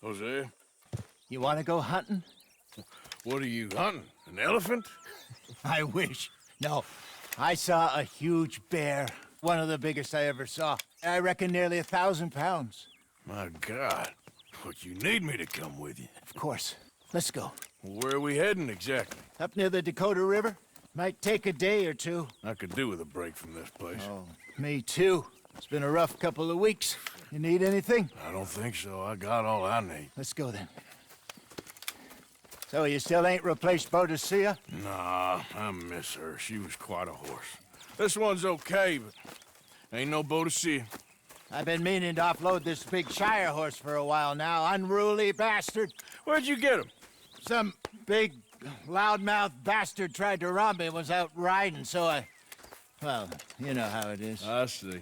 Jose, You want to go hunting? what are you hunting? An elephant? I wish. No, I saw a huge bear. One of the biggest I ever saw. I reckon nearly 1,000 pounds. My God. But you need me to come with you. Of course. Let's go. Where are we heading exactly? Up near the Dakota River. Might take a day or two. I could do with a break from this place. Oh, me too. It's been a rough couple of weeks. You need anything? I don't think so. I got all I need. Let's go then. So you still ain't replaced Boadicea? Nah, I miss her. She was quite a horse. This one's okay, but ain't no Boadicea. I've been meaning to offload this big Shire horse for a while now. Unruly bastard. Where'd you get him? Some big, loudmouth bastard tried to rob me and was out riding, so I... Well, you know how it is. I see.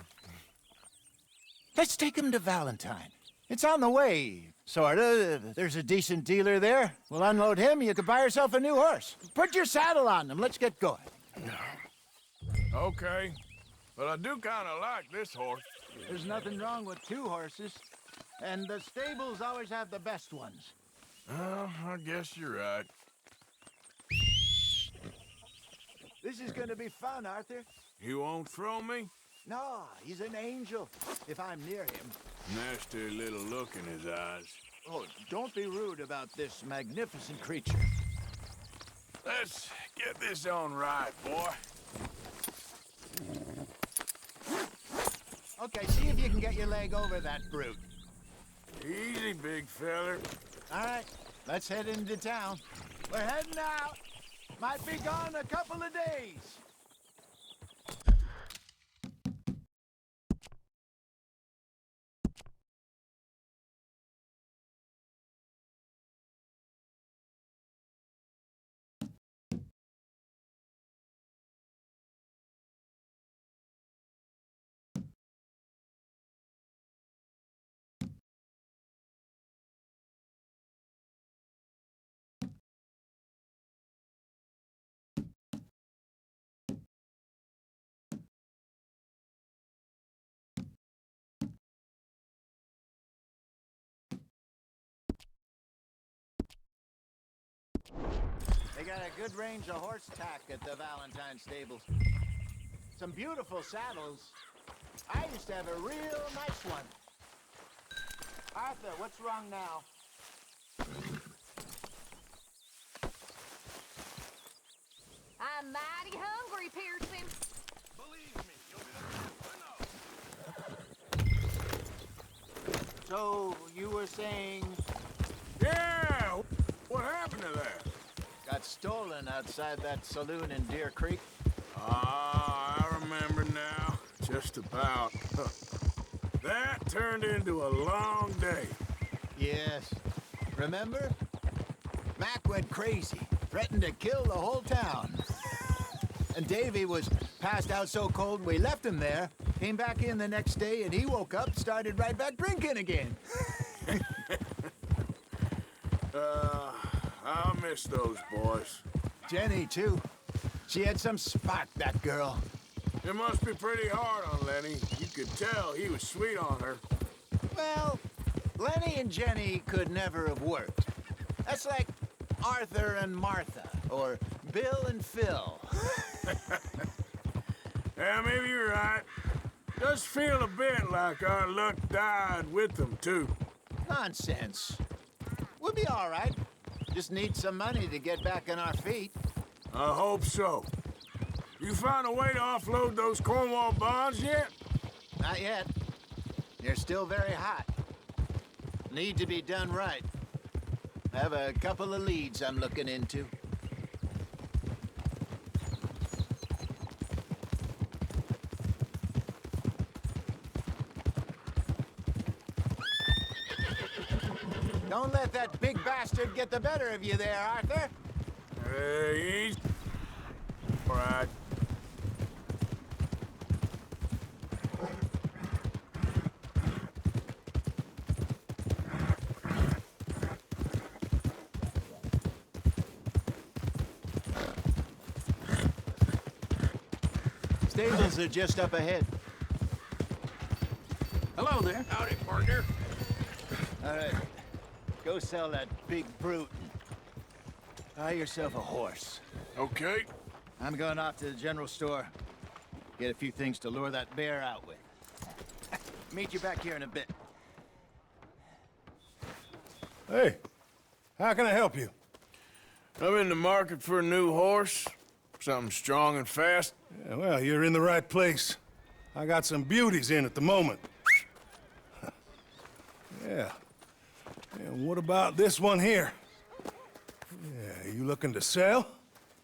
Let's take him to Valentine. It's on the way, sorta. There's a decent dealer there. We'll unload him, you can buy yourself a new horse. Put your saddle on him, let's get going. Okay, but I do kind of like this horse. There's nothing wrong with two horses, and the stables always have the best ones. Well, I guess you're right. This is gonna be fun, Arthur. You won't throw me? No, he's an angel, if I'm near him. Nasty little look in his eyes. Oh, don't be rude about this magnificent creature. Let's get this on right, boy. Okay, see if you can get your leg over that brute. Easy, big feller. All right, let's head into town. We're heading out. Might be gone a couple of days. They got a good range of horse tack at the Valentine stables. Some beautiful saddles. I used to have a real nice one. Arthur, what's wrong now? I'm mighty hungry, Pearson. Believe me, you'll be the first to know. So, you were saying... Yeah! What happened to that? Got stolen outside that saloon in Deer Creek? Ah, I remember now. Just about. That turned into a long day. Yes. Remember? Mac went crazy, threatened to kill the whole town. And Davy was passed out so cold we left him there, came back in the next day, and he woke up, started right back drinking again. I'll miss those boys. Jenny, too. She had some spot, that girl. It must be pretty hard on Lenny. You could tell he was sweet on her. Well, Lenny and Jenny could never have worked. That's like Arthur and Martha, or Bill and Phil. Yeah, maybe you're right. Does feel a bit like our luck died with them, too. Nonsense. We'll be all right. Just need some money to get back on our feet. I hope so. You found a way to offload those Cornwall bonds yet? Not yet. They're still very hot. Need to be done right. I have a couple of leads I'm looking into. Don't let that big bastard get the better of you there, Arthur. Hey, easy. All right. Stables are just up ahead. Hello there. Howdy, partner. All right. Go sell that big brute. Buy yourself a horse. Okay. I'm going off to the general store. Get a few things to lure that bear out with. Meet you back here in a bit. Hey, how can I help you? I'm in the market for a new horse. Something strong and fast. Yeah, well, you're in the right place. I got some beauties in at the moment. Yeah. And what about this one here? Yeah, you looking to sell?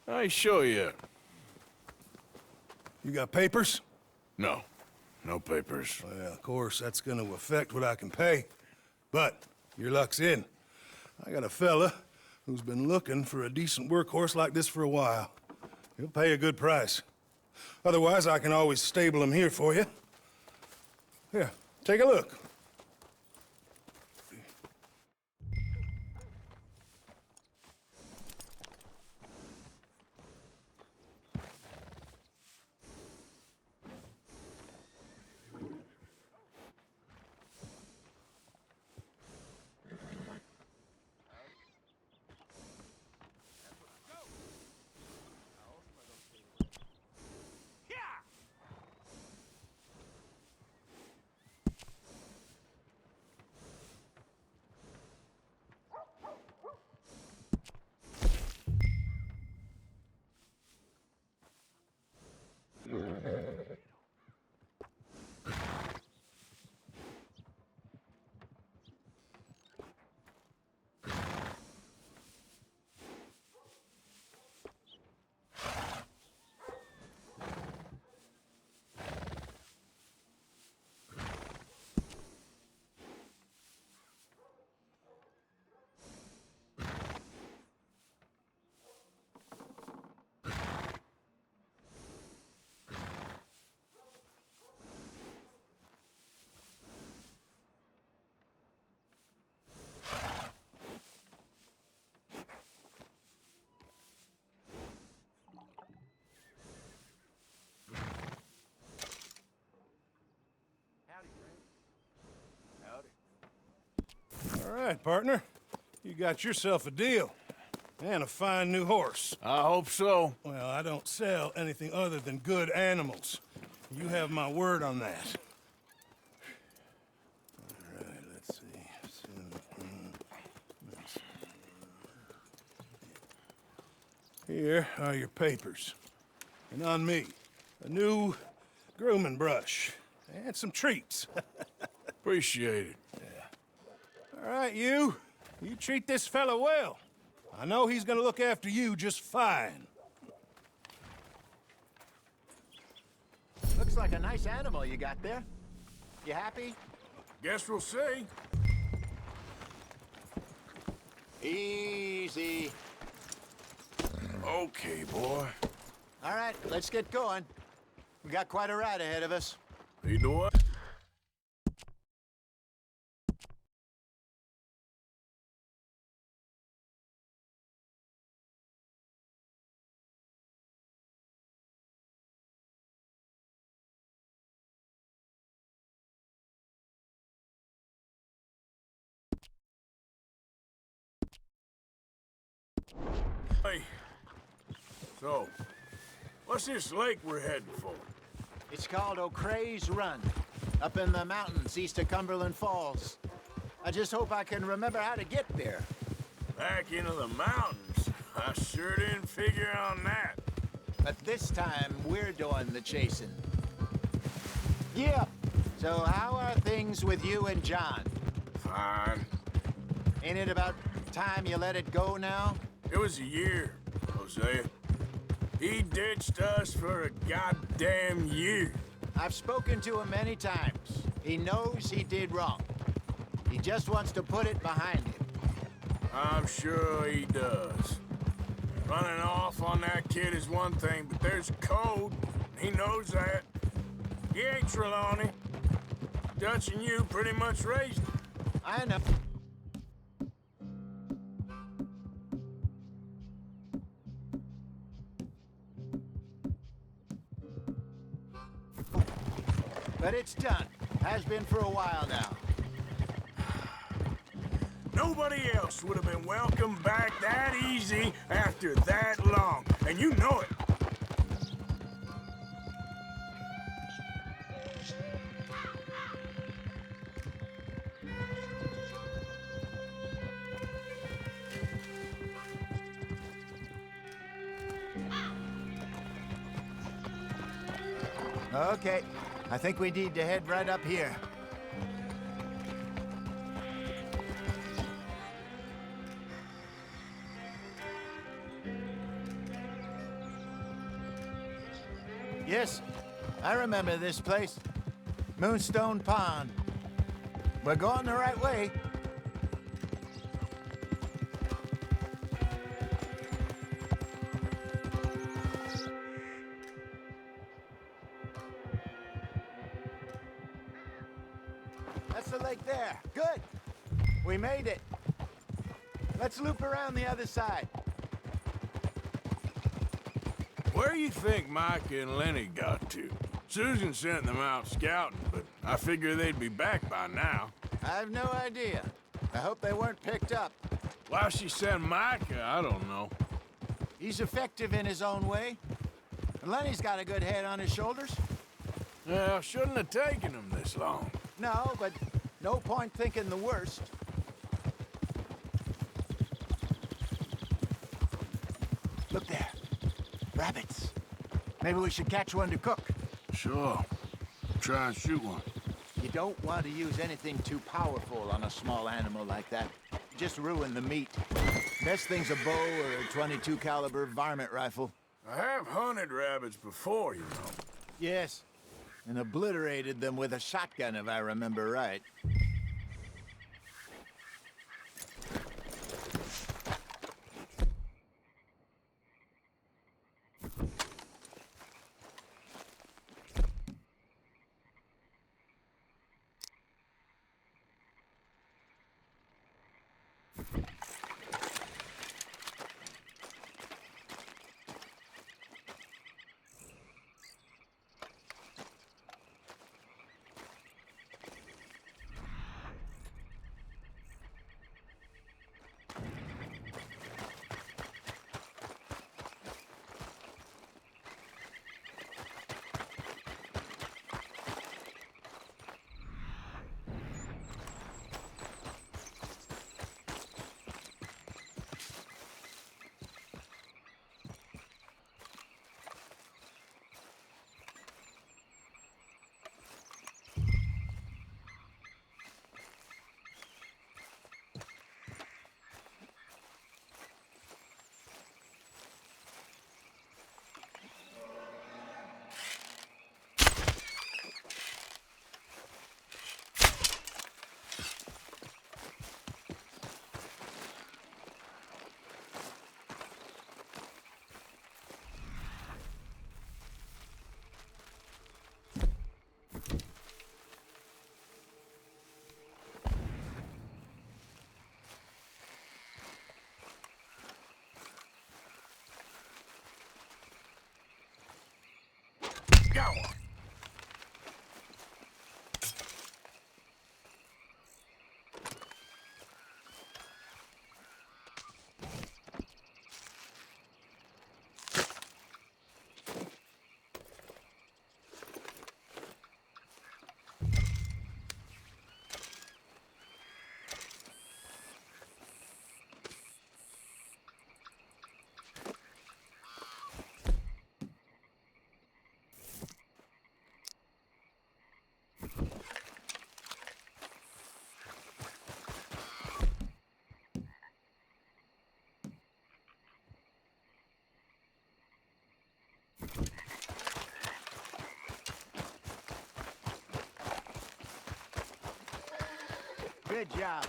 I ain't sure yet. You got papers? No. No papers. Well, of course, that's gonna affect what I can pay. But your luck's in. I got a fella who's been looking for a decent workhorse like this for a while. He'll pay a good price. Otherwise, I can always stable him here for you. Here, take a look. All right, partner. You got yourself a deal. And a fine new horse. I hope so. Well, I don't sell anything other than good animals. You have my word on that. All right, let's see. Here are your papers. And on me, a new grooming brush. And some treats. Appreciate it. All right, you treat this fella well. I know he's gonna look after you just fine. Looks like a nice animal you got there. You happy? Guess we'll see. Easy. Okay, boy. All right, let's get going. We got quite a ride ahead of us. You know what? Hey. So, what's this lake we're heading for? It's called O'Creagh's Run, up in the mountains east of Cumberland Falls. I just hope I can remember how to get there. Back into the mountains? I sure didn't figure on that. But this time, we're doing the chasing. Yeah. So how are things with you and John? Fine. Ain't it about time you let it go now? It was a year, Hosea. He ditched us for a goddamn year. I've spoken to him many times. He knows he did wrong. He just wants to put it behind him. I'm sure he does. Running off on that kid is one thing, but there's code. He knows that. He ain't Trelawney. Dutch and you pretty much raised him. I know. But it's done. Has been for a while now. Nobody else would have been welcomed back that easy after that long, and you know it. Okay, I think we need to head right up here. Yes, I remember this place. Moonstone Pond. We're going the right way. That's the lake there. Good. We made it. Let's loop around the other side. Where you think Mike and Lenny got to? Susan sent them out scouting, but I figure they'd be back by now. I have no idea. I hope they weren't picked up. Why she sent Mike, I don't know. He's effective in his own way. And Lenny's got a good head on his shoulders. Well, shouldn't have taken them this long. No, but no point thinking the worst. Look there. Rabbits. Maybe we should catch one to cook. Sure. Try and shoot one. You don't want to use anything too powerful on a small animal like that. Just ruin the meat. Best thing's a bow or a .22 caliber varmint rifle. I have hunted rabbits before, you know. Yes, and obliterated them with a shotgun, if I remember right. Got one. Good job.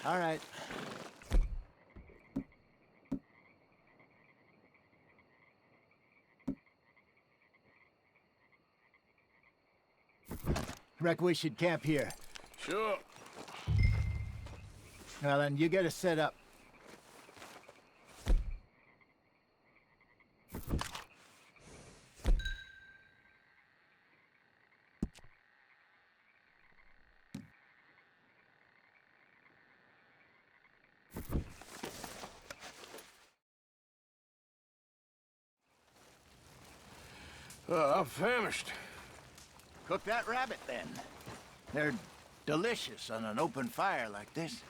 All right. Reckon we should camp here. Sure. Well, then you get us set up. I'm famished. Cook that rabbit, then. They're delicious on an open fire like this.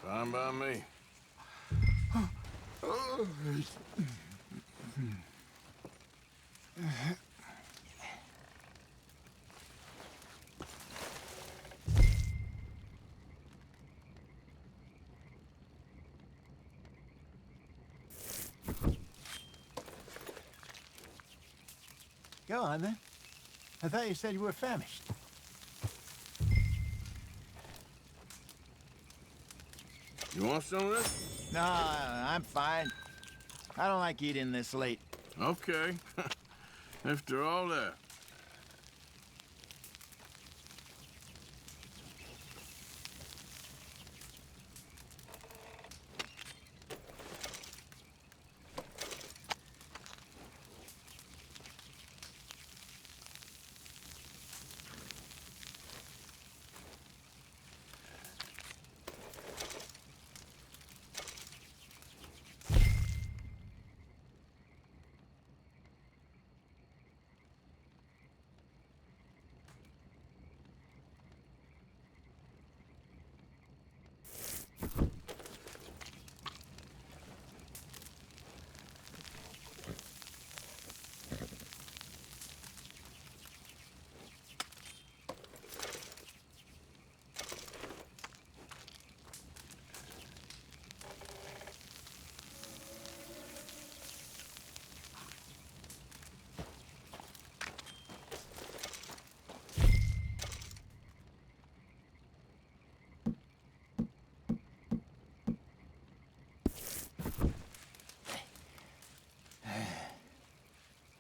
Fine by me. Go on, then. I thought you said you were famished. You want some of this? No, I'm fine. I don't like eating this late. Okay. After all that.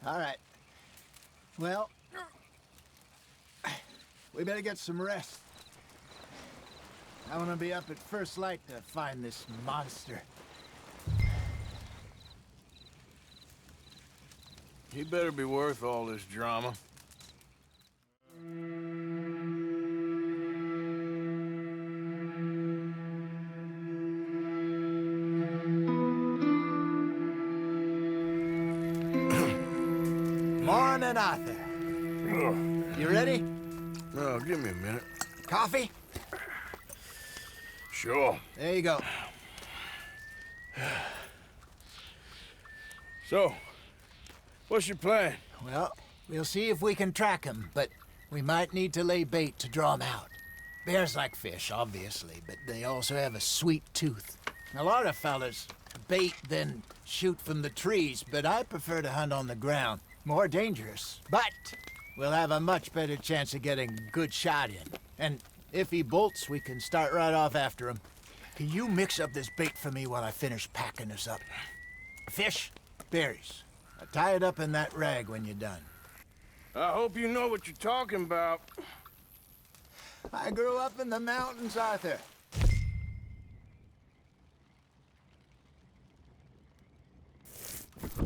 All right. Well, we better get some rest. I want to be up at first light to find this monster. He better be worth all this drama. Morning, Arthur. You ready? Oh, give me a minute. Coffee? Sure. There you go. So, what's your plan? Well, we'll see if we can track him, but we might need to lay bait to draw him out. Bears like fish, obviously, but they also have a sweet tooth. A lot of fellas bait, then shoot from the trees, but I prefer to hunt on the ground. More dangerous, but we'll have a much better chance of getting a good shot in. And if he bolts, we can start right off after him. Can you mix up this bait for me while I finish packing this up? Fish, berries. Tie it up in that rag when you're done. I hope you know what you're talking about. I grew up in the mountains, Arthur.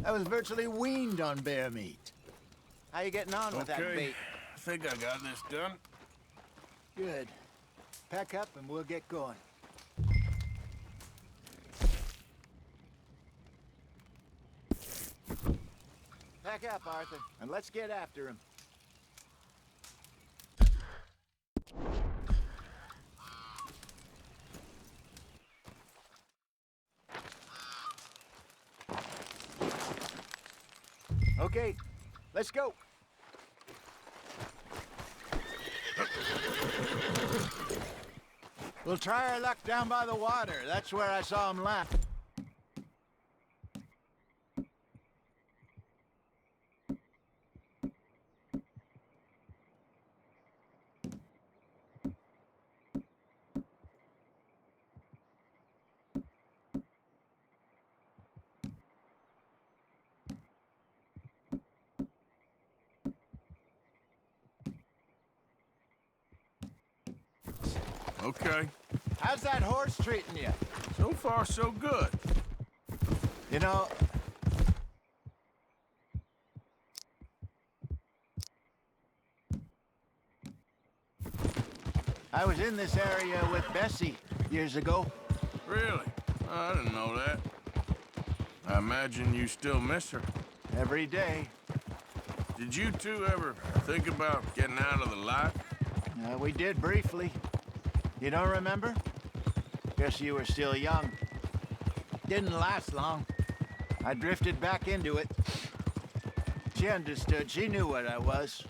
I was virtually weaned on bear meat. How you getting on with that bait? I think I got this done. Good. Pack up and we'll get going. Pack up, Arthur, and let's get after him. Okay, let's go. We'll try our luck down by the water. That's where I saw him last. Okay. How's that horse treating you? So far, so good. You know, I was in this area with Bessie years ago. Really? I didn't know that. I imagine you still miss her. Every day. did you two ever think about getting out of the lot? We did briefly. You don't remember? Guess you were still young. Didn't last long. I drifted back into it. She understood. She knew what I was.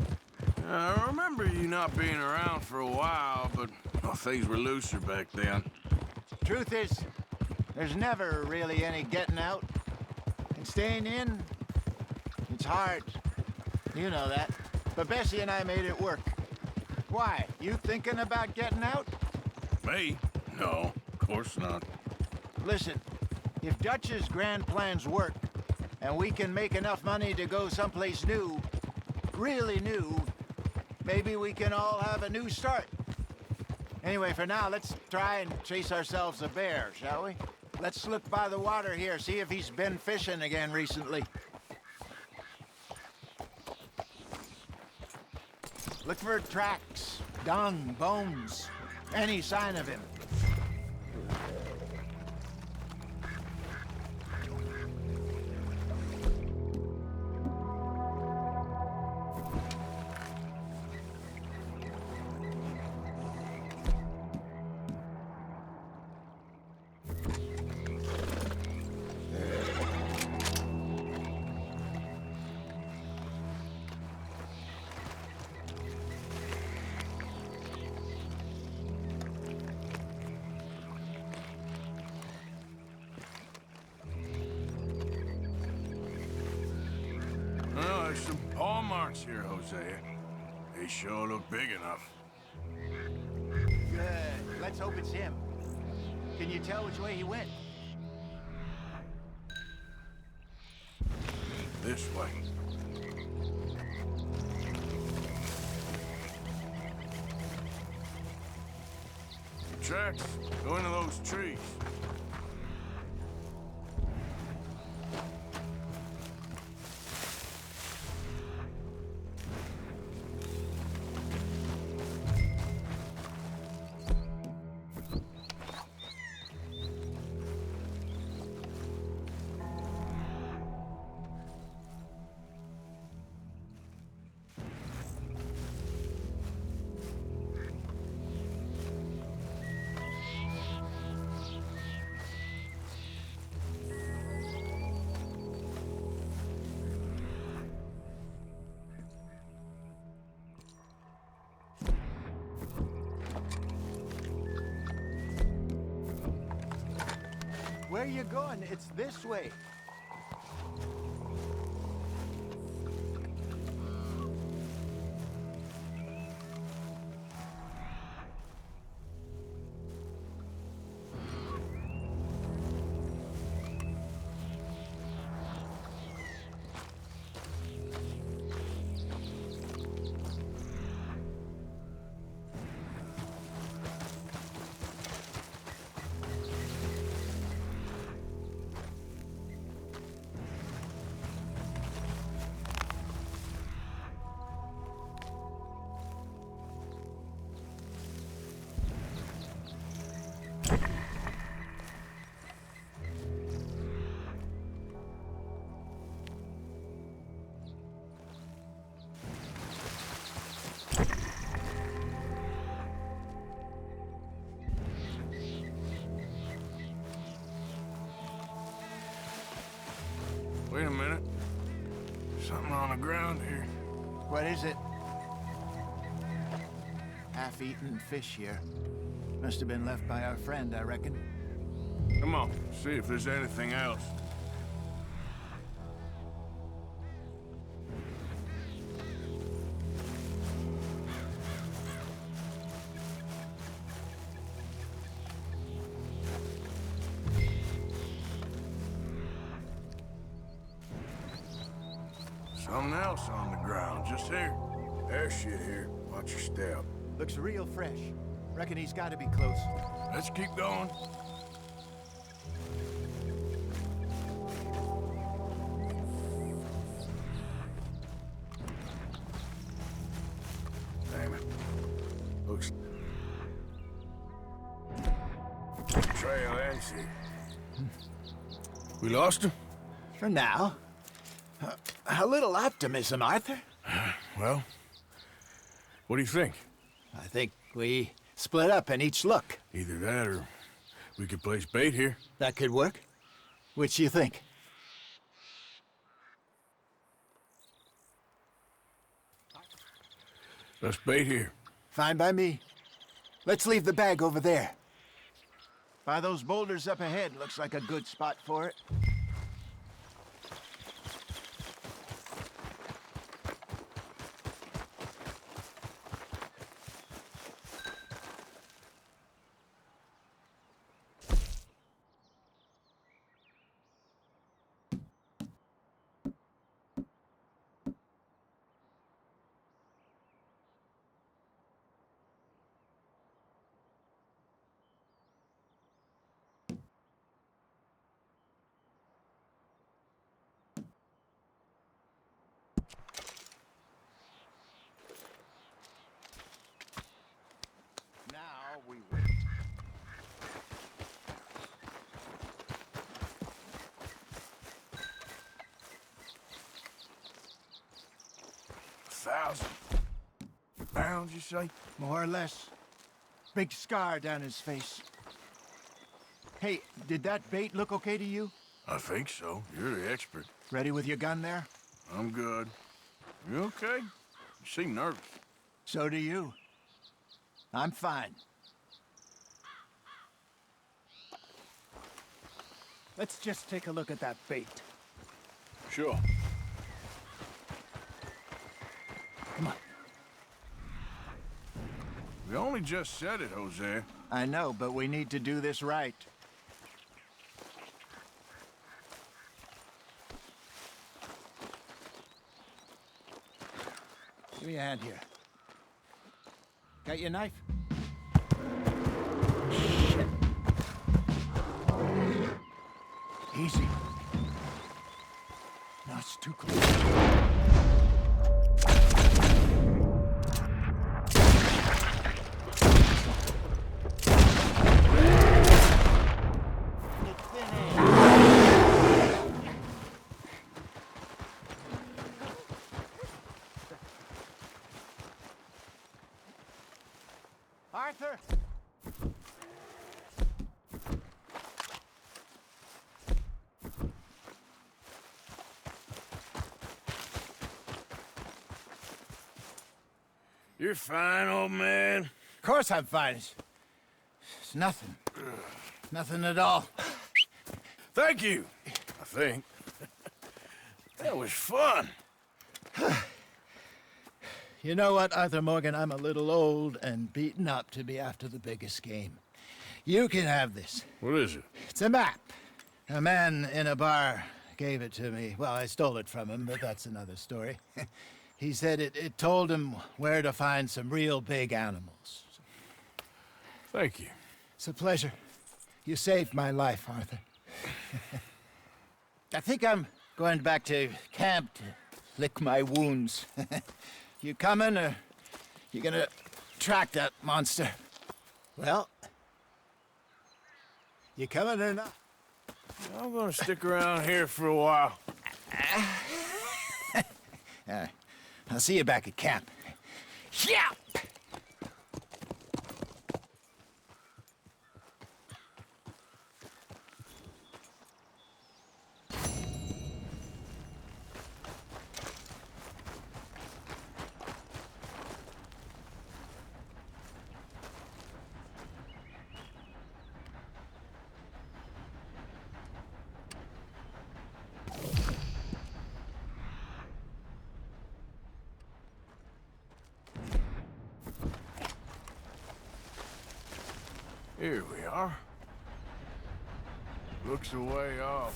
I remember you not being around for a while, but well, things were looser back then. Truth is, there's never really any getting out. And staying in, it's hard. You know that. But Bessie and I made it work. Why? You thinking about getting out? Me? No, of course not. Listen, if Dutch's grand plans work, and we can make enough money to go someplace new, really new, maybe we can all have a new start. Anyway, for now, let's try and chase ourselves a bear, shall we? Let's look by the water here, see if he's been fishing again recently. Look for tracks, dung, bones, any sign of him. Well, there's some paw marks here, Hosea. They sure look big enough. Good. Let's hope it's him. Can you tell which way he went? This way. Tracks go into those trees. Where are you going? It's this way. Wait a minute. Something on the ground here. What is it? Half-eaten fish here. Must have been left by our friend, I reckon. Come on, see if there's anything else. Something else on the ground, just here. There's shit here. Watch your step. Looks real fresh. Reckon he's got to be close. Let's keep going. Damn it. Looks... Trail ends here. We lost him? For now. A little optimism, Arthur. Well, what do you think? I think we split up and each look. Either that or we could place bait here. That could work. Which do you think? Let's bait here. Fine by me. Let's leave the bag over there. By those boulders up ahead, looks like a good spot for it. Now we wait. £1,000, you say? More or less. Big scar down his face. Hey, did that bait look okay to you? I think so. You're the expert. Ready with your gun there? I'm good. You okay? You seem nervous. So do you. I'm fine. Let's just take a look at that bait. Sure. Come on. We only just said it, Jose. I know, but we need to do this right. Give me a hand here. Got your knife? Shit. Easy. No, it's too close. Arthur! You're fine, old man. Of course I'm fine. It's nothing. Nothing at all. Thank you, I think. That was fun. You know what, Arthur Morgan? I'm a little old and beaten up to be after the biggest game. You can have this. What is it? It's a map. A man in a bar gave it to me. Well, I stole it from him, but that's another story. He said it told him where to find some real big animals. Thank you. It's a pleasure. You saved my life, Arthur. I think I'm going back to camp to lick my wounds. You coming, or you gonna track that monster? Well, you coming or not? I'm gonna stick around here for a while. I'll see you back at camp. Yeah! Here we are. Looks a way off.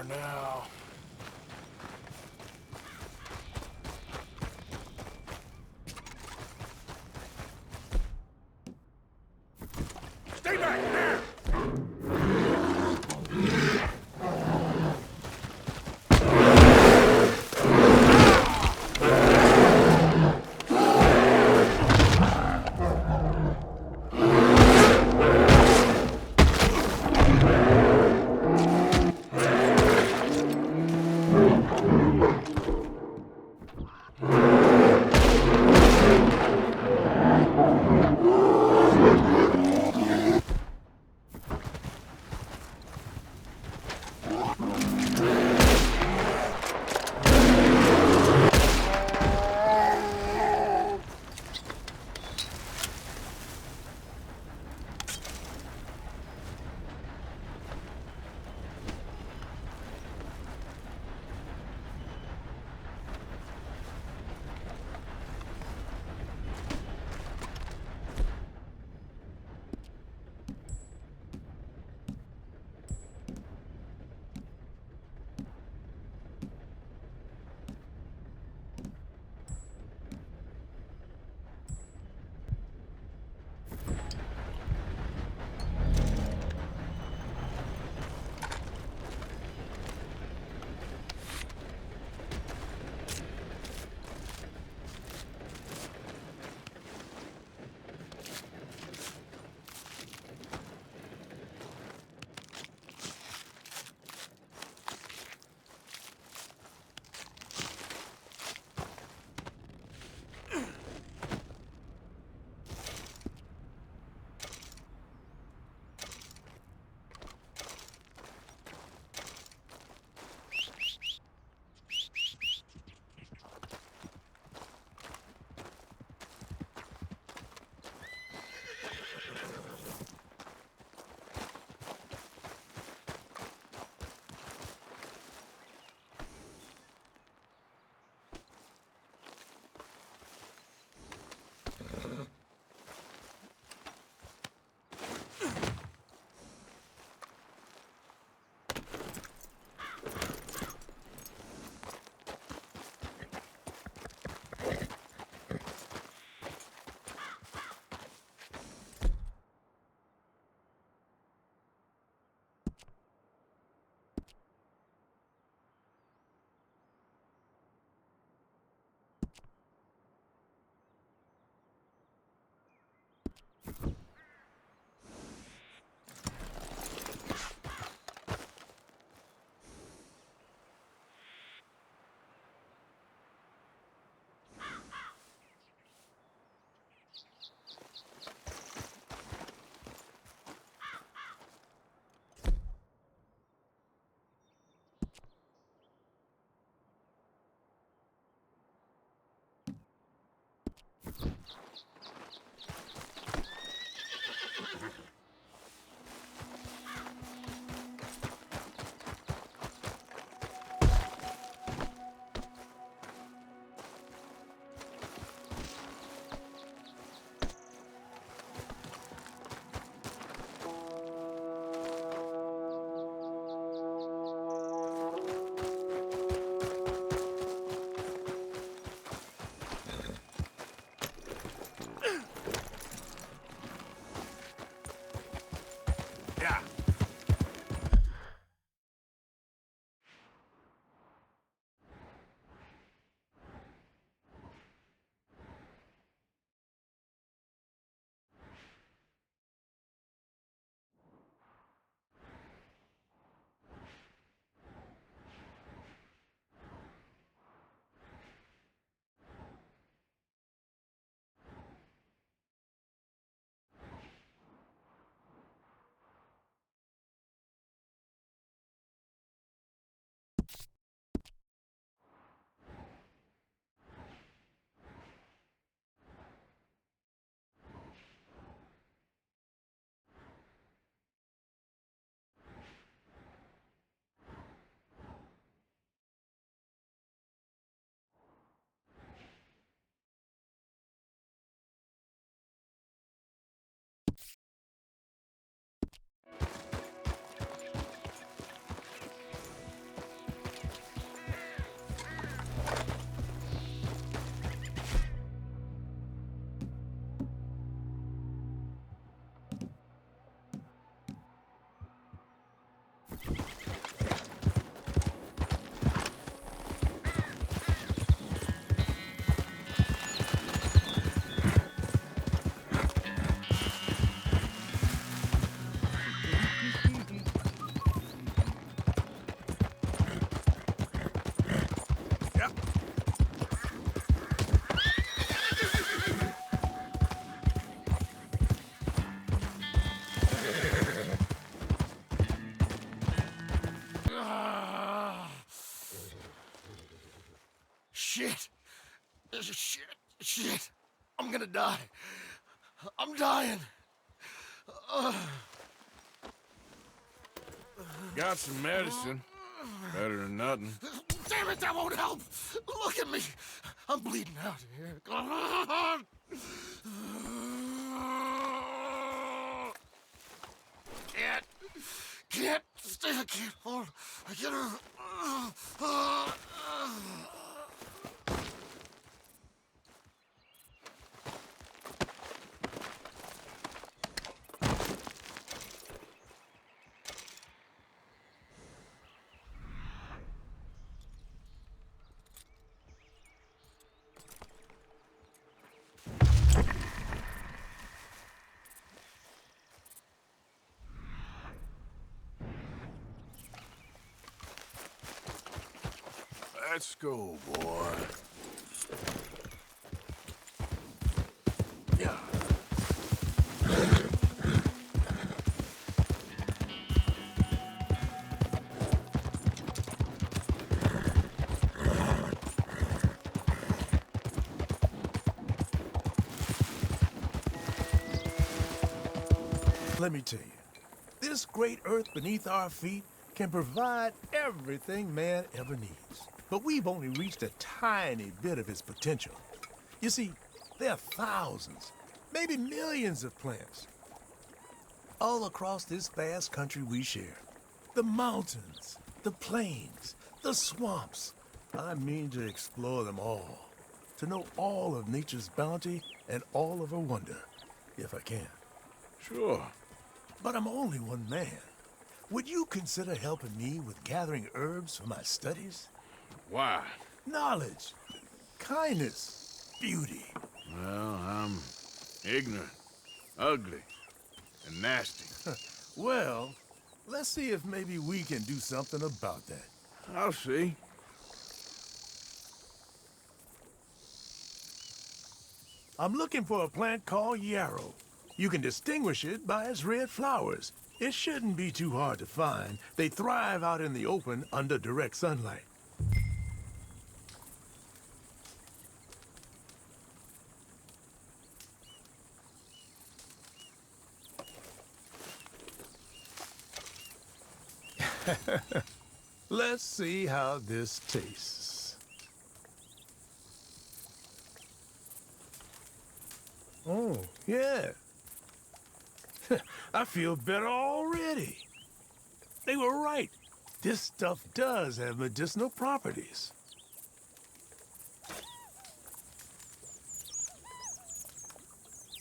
are now. Stay back, there! Shit. Shit. Shit. I'm gonna die. I'm dying. Got some medicine. Better than nothing. Damn it, that won't help. Look at me. I'm bleeding out here. Can't. I can't hold. I can't. Let's go, boy. Yeah. Let me tell you, this great earth beneath our feet can provide everything man ever needs. But we've only reached a tiny bit of its potential. You see, there are thousands, maybe millions of plants all across this vast country we share. The mountains, the plains, the swamps. I mean to explore them all, to know all of nature's bounty and all of her wonder, if I can. Sure. But I'm only one man. Would you consider helping me with gathering herbs for my studies? Why? Knowledge, kindness, beauty. Well, I'm ignorant, ugly, and nasty. Well, let's see if maybe we can do something about that. I'll see. I'm looking for a plant called yarrow. You can distinguish it by its red flowers. It shouldn't be too hard to find. They thrive out in the open under direct sunlight. Let's see how this tastes. Oh, yeah. I feel better already. They were right. This stuff does have medicinal properties.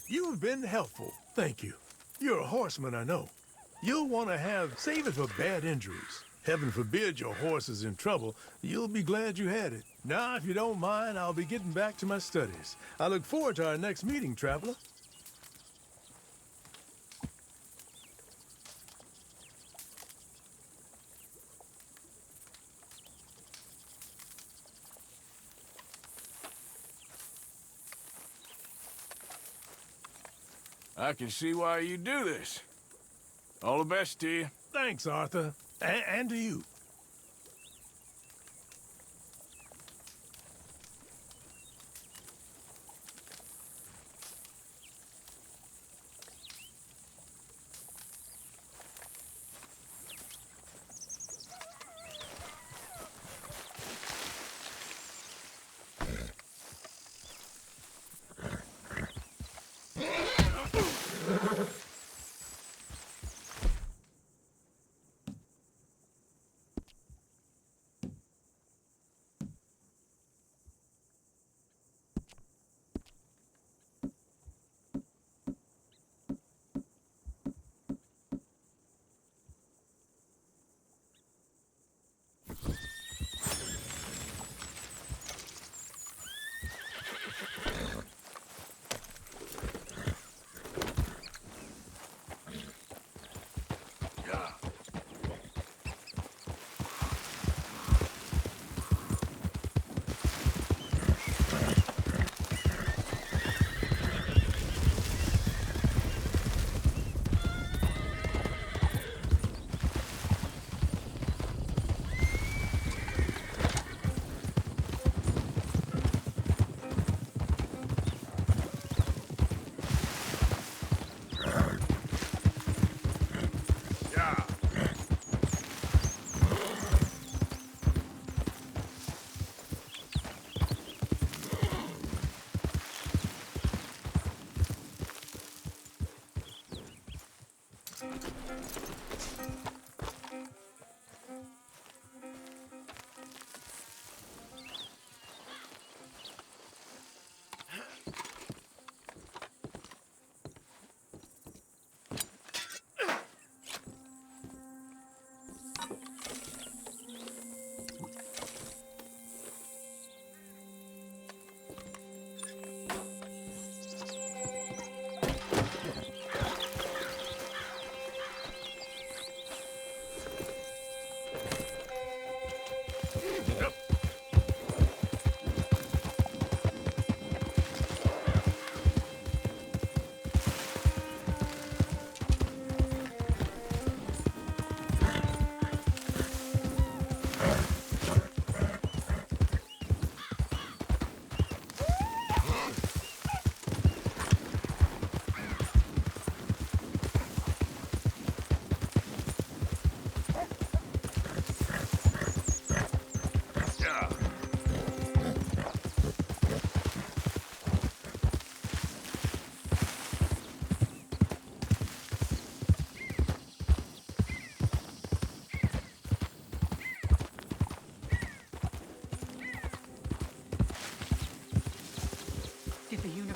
You've been helpful. Thank you. You're a horseman, I know. You'll want to save it for bad injuries. Heaven forbid your horse is in trouble. You'll be glad you had it. Now, if you don't mind, I'll be getting back to my studies. I look forward to our next meeting, traveler. I can see why you do this. All the best to you. Thanks, Arthur. And to you.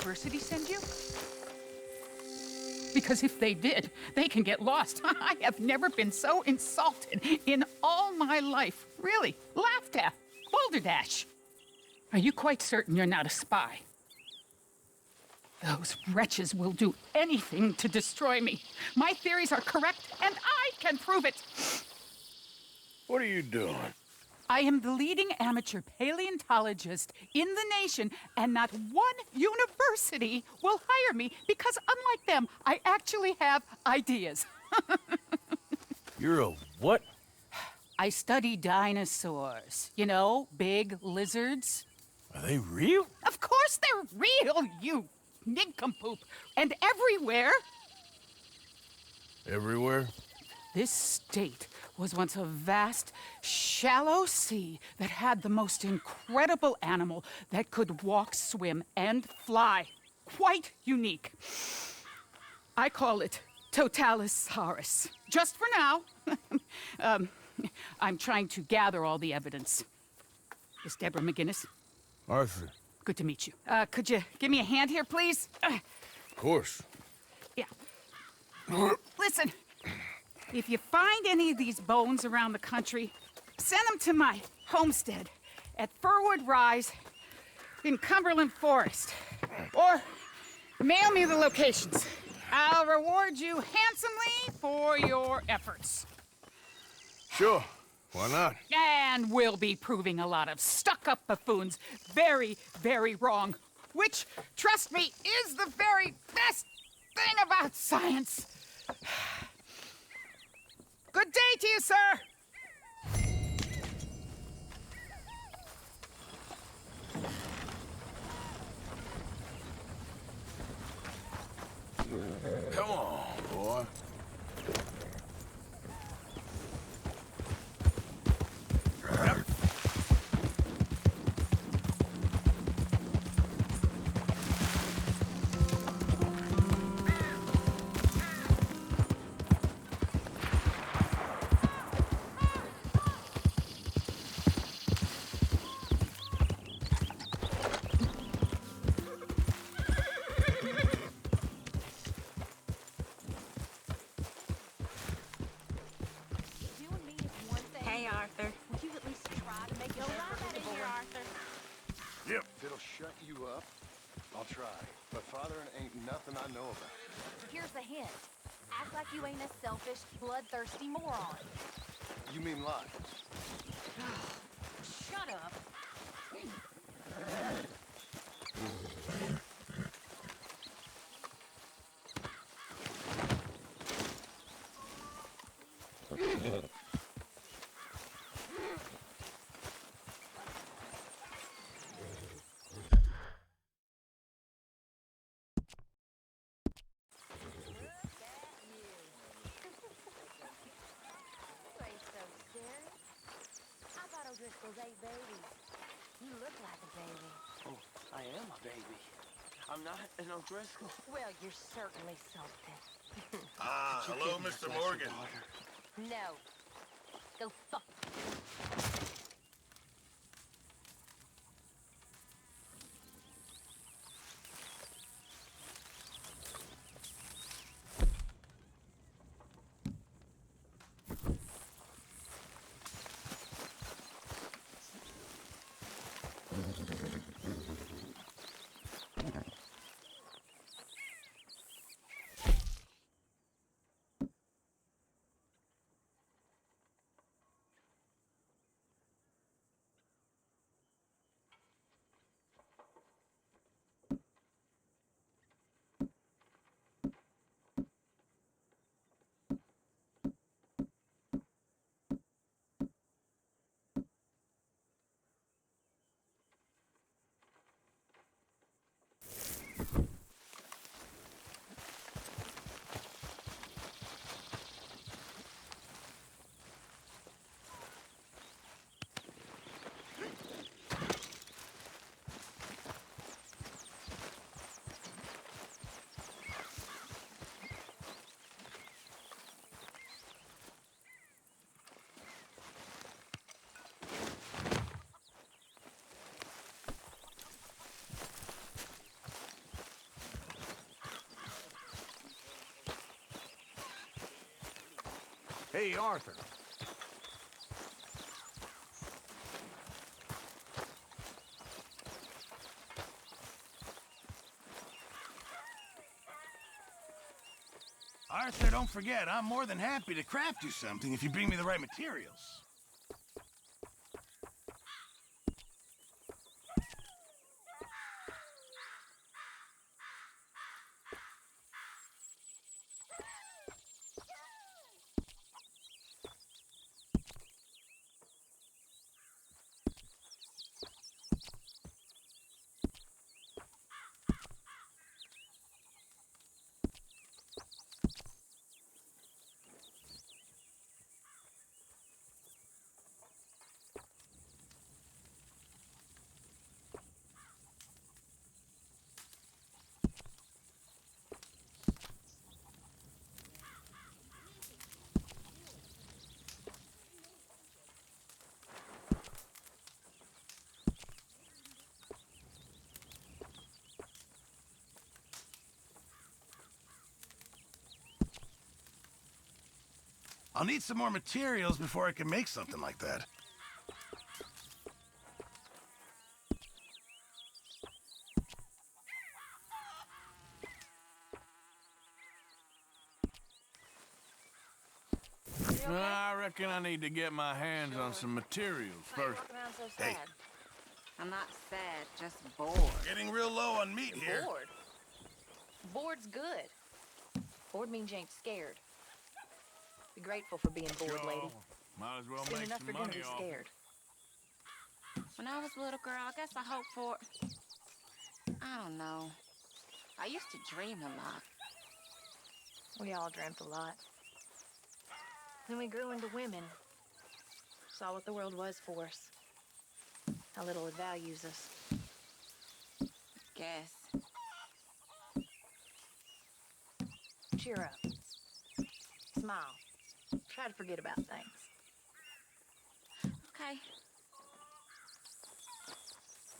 University send you? Because if they did, they can get lost. I have never been so insulted in all my life. Really, laughed at. Balderdash. Are you quite certain you're not a spy? Those wretches will do anything to destroy me. My theories are correct, and I can prove it. What are you doing? I am the leading amateur paleontologist in the nation, and not one university will hire me because, unlike them, I actually have ideas. You're a what? I study dinosaurs. You know, big lizards. Are they real? Of course they're real, you nincompoop. And everywhere. Everywhere? This state was once a vast, shallow sea that had the most incredible animal that could walk, swim, and fly. Quite unique. I call it Totalisaurus. Just for now. I'm trying to gather all the evidence. Miss Deborah McGinnis. Arthur. Good to meet you. Could you give me a hand here, please? Of course. Yeah. Listen. If you find any of these bones around the country, send them to my homestead at Furwood Rise in Cumberland Forest. Or mail me the locations. I'll reward you handsomely for your efforts. Sure. Why not? And we'll be proving a lot of stuck-up buffoons very, very wrong. Which, trust me, is the very best thing about science. Good day to you, sir! Come on, boy. Hey, Arthur. Would you at least try to make it right in here, Arthur? Yep. If it'll shut you up, I'll try. But fathering ain't nothing I know about. Here's a hint. Act like you ain't a selfish, bloodthirsty moron. You mean lie? Shut up. Those 8 babies. You look like a baby. Oh, I am a baby. I'm not an O'Driscoll. Well, you're certainly something. Hello, Mr. Morgan. No. Go fuck. Hey, Arthur. Arthur, don't forget, I'm more than happy to craft you something if you bring me the right materials. I'll need some more materials before I can make something like that. I reckon I need to get my hands on some materials first. Hey. I'm not sad, just bored. Getting real low on meat here. Bored? Bored's good. Bored means you ain't scared. Be grateful for being bored, lady. Might as well Soon make enough some you're gonna money be off it. scared. When I was a little girl, I guess I hoped for... I don't know. I used to dream a lot. We all dreamt a lot. Then we grew into women. Saw what the world was for us. How little it values us. Guess. Cheer up. Smile. Try to forget about things. Okay.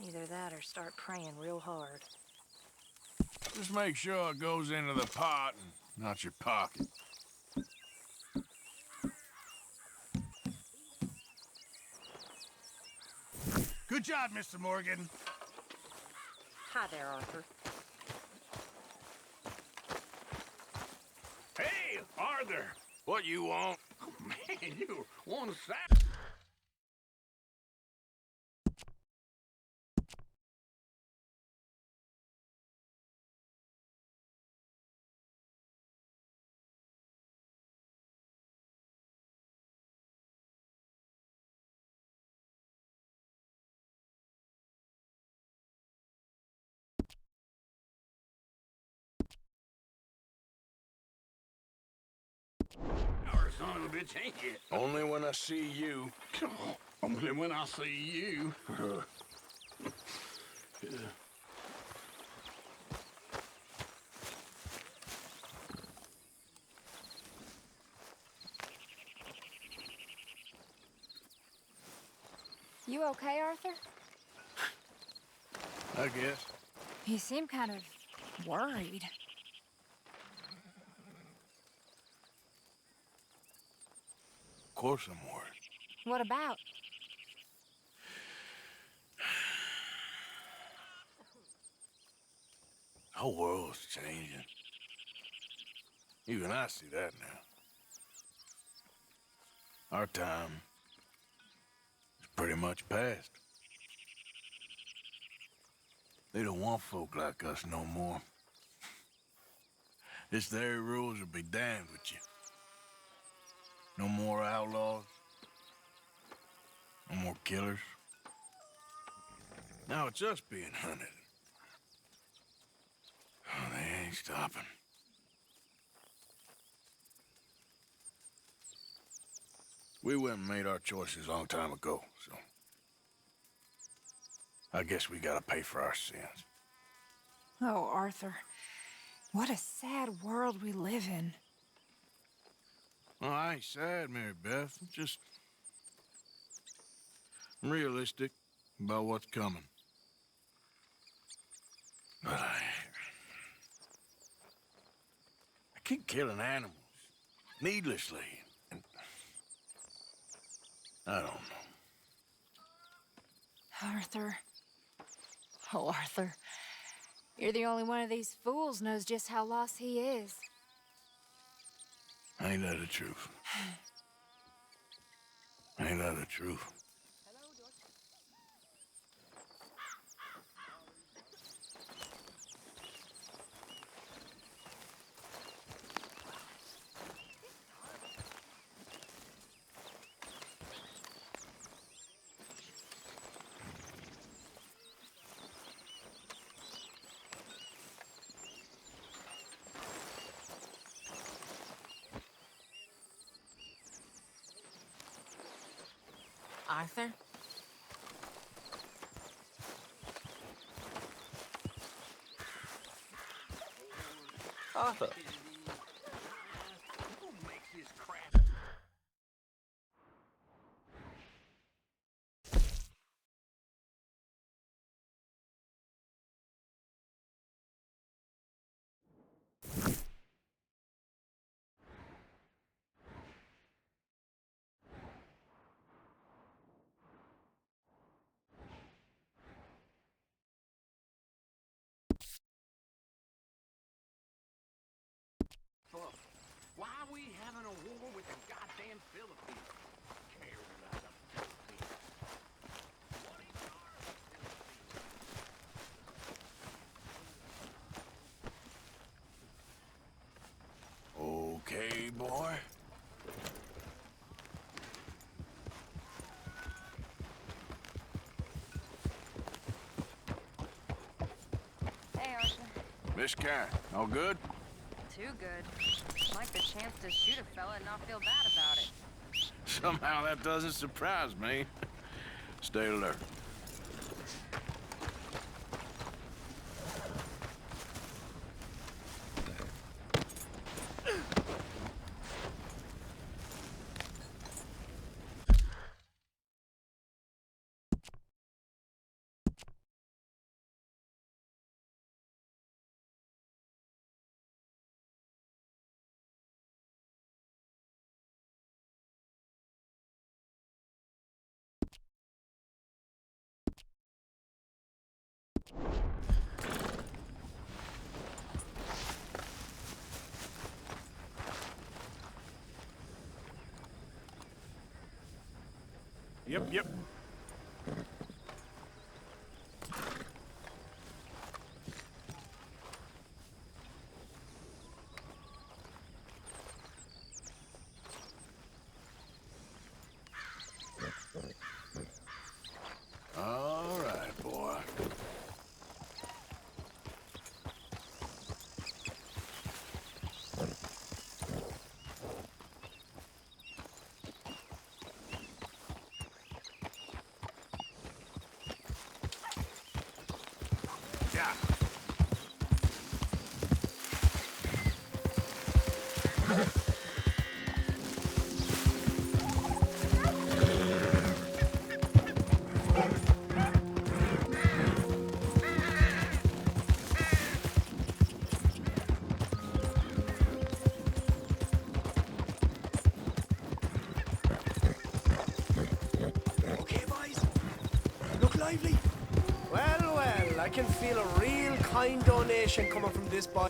Either that or start praying real hard. Just make sure it goes into the pot and not your pocket. Good job, Mr. Morgan. Hi there, Arthur. Hey, Arthur! What you want? Oh, man, you want to say? Son of a bitch, ain't you? Only when I see you. Only when I see you. You okay, Arthur? I guess. You seem kind of worried. Of course I'm worried. What about? The whole world's changing. Even I see that now. Our time is pretty much past. They don't want folk like us no more. This there rules will be damned with you. No more outlaws. No more killers. Now it's us being hunted. Oh, they ain't stopping. We went and made our choices a long time ago, so... I guess we gotta pay for our sins. Oh, Arthur. What a sad world we live in. Well, I ain't sad, Mary Beth. I'm realistic about what's coming. But I keep killing animals needlessly. And I don't know. Arthur. Oh, Arthur. You're the only one of these fools knows just how lost he is. Ain't that the truth? Ain't that the truth? Arthur? Arthur. Why are we having a war with the goddamn Philippines? Okay, boy. Hey, Arthur. Miss Karen, all good? Too good. Like the chance to shoot a fella and not feel bad about it. Somehow that doesn't surprise me. Stay alert. Yep. All right, boy. lively. Well, I can feel a real kind donation coming from this boy.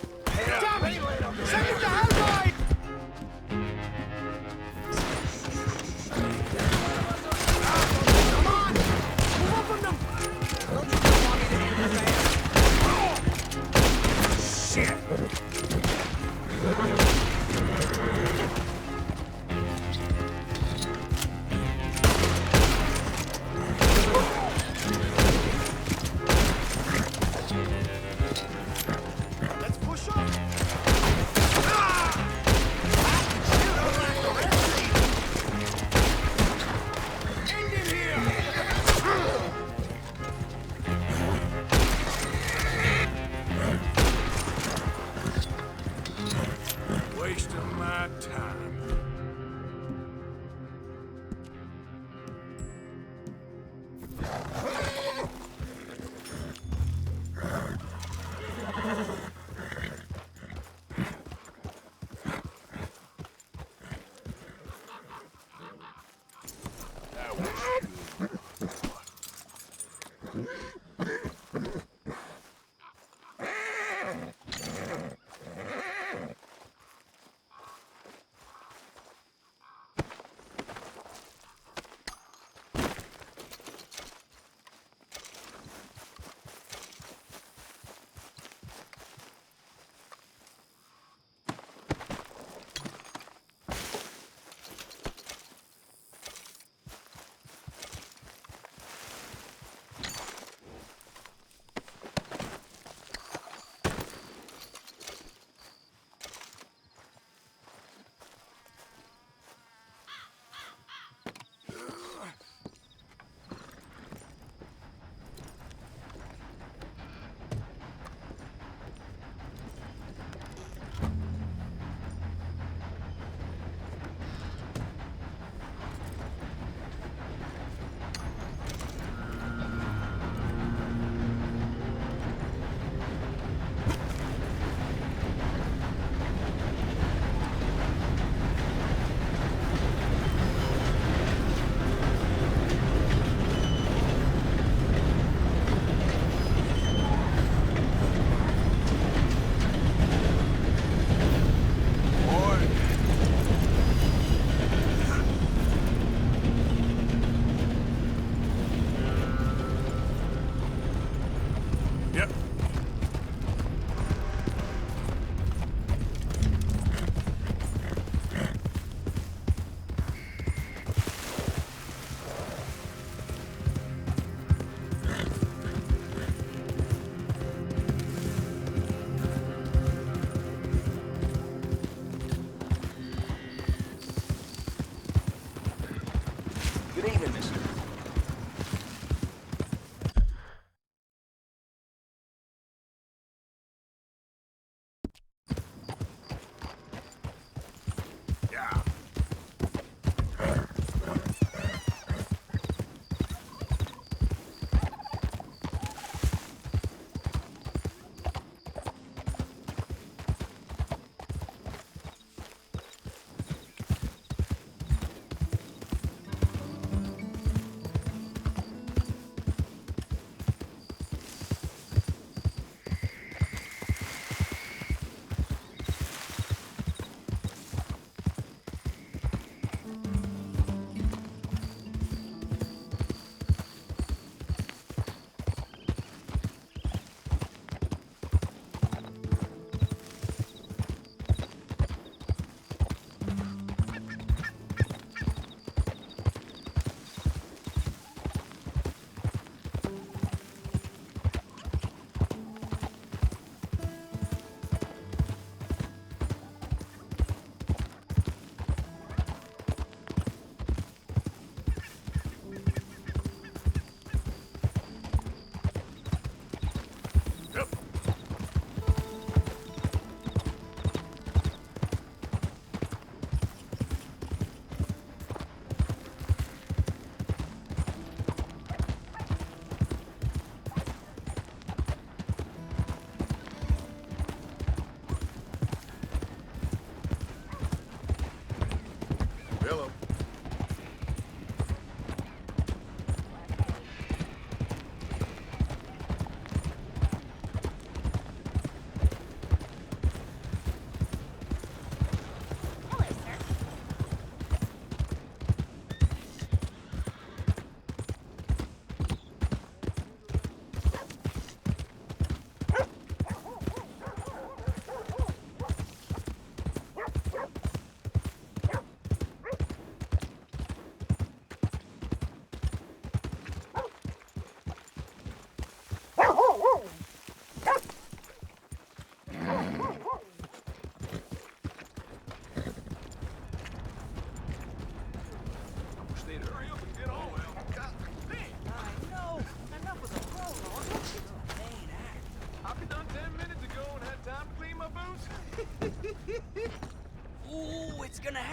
Stop it! Send him to hell, boy! Come on! Move up from them! Don't you want me to be the man? Shit! Let's push up! Ah!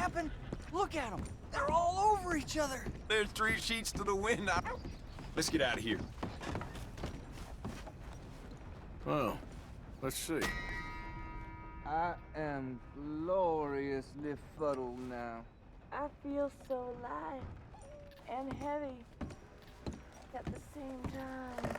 happened? Look at them. They're all over each other. There's 3 sheets to the wind. Let's get out of here. Well, let's see. I am gloriously fuddled now. I feel so light and heavy at the same time.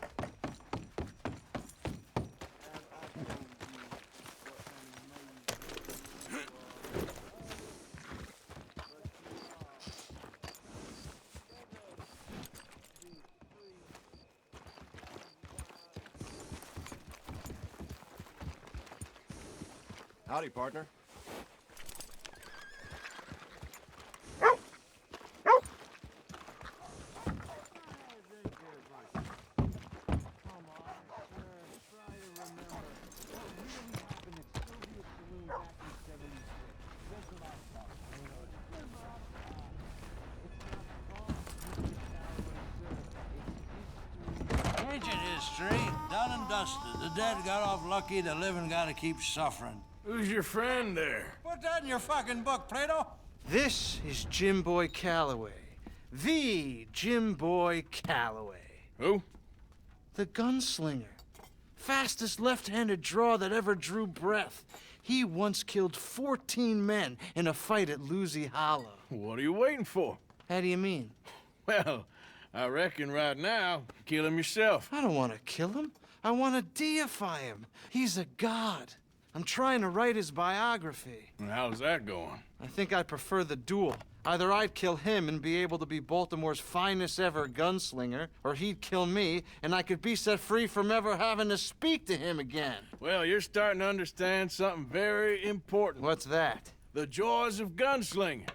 Howdy, partner. Ancient history, done and dusted. The dead got off lucky, the living gotta keep suffering. Who's your friend there? Put that in your fucking book, Plato. This is Jim Boy Calloway. The Jim Boy Calloway. Who? The gunslinger. Fastest left-handed draw that ever drew breath. He once killed 14 men in a fight at Lucy Hollow. What are you waiting for? How do you mean? Well, I reckon right now, kill him yourself. I don't want to kill him. I want to deify him. He's a god. I'm trying to write his biography. And how's that going? I think I prefer the duel. Either I'd kill him and be able to be Baltimore's finest ever gunslinger, or he'd kill me and I could be set free from ever having to speak to him again. Well, you're starting to understand something very important. What's that? The joys of gunslinging.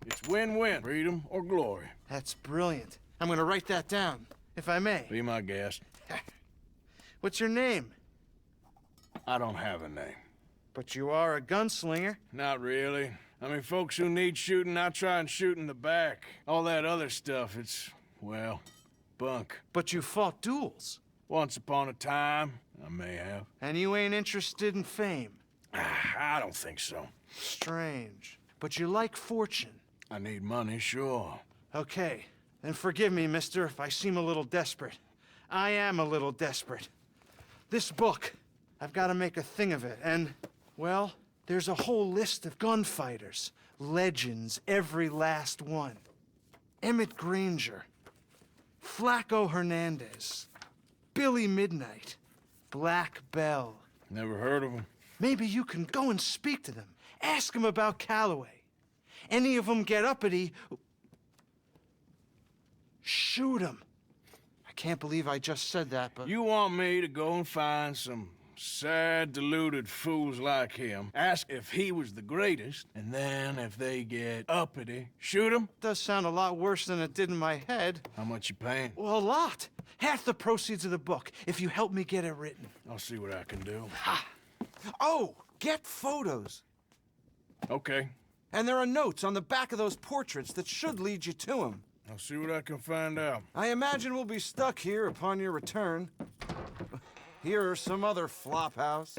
It's win-win, freedom or glory. That's brilliant. I'm gonna write that down, if I may. Be my guest. What's your name? I don't have a name. But you are a gunslinger. Not really. I mean, folks who need shooting, I try and shoot in the back. All that other stuff, it's, well, bunk. But you fought duels. Once upon a time, I may have. And you ain't interested in fame. I don't think so. Strange. But you like fortune. I need money, sure. Okay. Then forgive me, mister, if I seem a little desperate. I am a little desperate. This book, I've got to make a thing of it, and, well, there's a whole list of gunfighters. Legends, every last one. Emmett Granger, Flaco Hernandez, Billy Midnight, Black Bell. Never heard of them. Maybe you can go and speak to them. Ask them about Calloway. Any of them get uppity, shoot them. I can't believe I just said that, but... You want me to go and find some sad, deluded fools like him, ask if he was the greatest, and then if they get uppity, shoot him? Does sound a lot worse than it did in my head. How much you paying? Well, a lot. Half the proceeds of the book, if you help me get it written. I'll see what I can do. Ha! Oh, get photos. Okay. And there are notes on the back of those portraits that should lead you to him. I'll see what I can find out. I imagine we'll be stuck here upon your return. Here or some other flophouse.